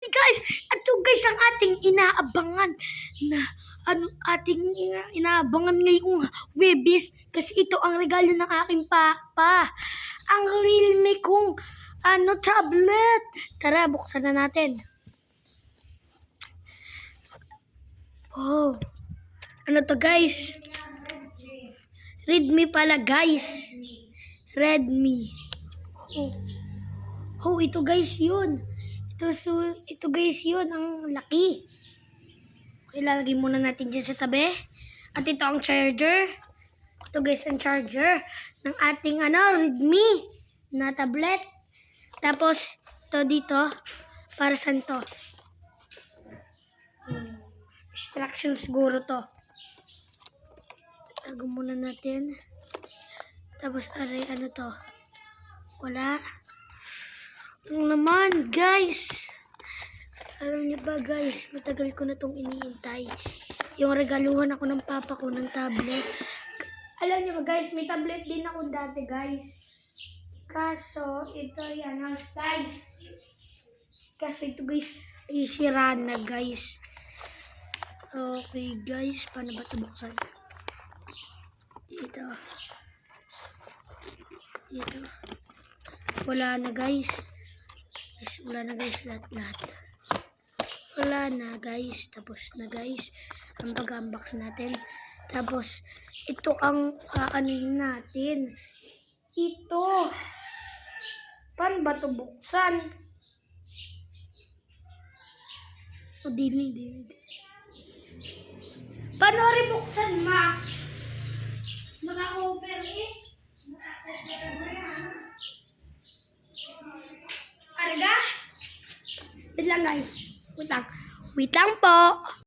Guys, ito guys ang ating inaabangan na inaabangan ngayong Webis kasi ito ang regalo ng aking papa. Ang Realme kong tablet. Tara, buksan na natin. Oh. Ano to guys? Redmi pala guys. Redmi. Oh, ito guys yun. Ito guys yun, ang laki. Okay, lalagay muna natin dyan sa tabi. At ito ang charger. Ito guys ang charger ng ating Redmi na tablet. Tapos, ito dito, para saan to? Instructions siguro to. Tago muna natin. Tapos, ano to? Wala. Ano naman, guys? Alam niyo ba, guys? Matagal ko na itong iniintay. Yung regaluhan ako ng papa ko ng tablet. Alam niyo ba, guys? May tablet din ako dati, guys. Kaso, ito yan, ang size. Kaso ito, guys, ay sira na, guys. Okay, guys. Paano ba ito buksan? Dito. Wala na, guys. Wala na guys, lahat. Wala na guys, tapos na guys ang pag-unbox natin. Tapos ito ang aanihin natin. Ito, paano ba ito buksan? O dini. Paano rin buksan, ma? Naka-over eh. Arga? Wait lang guys. Wait lang po.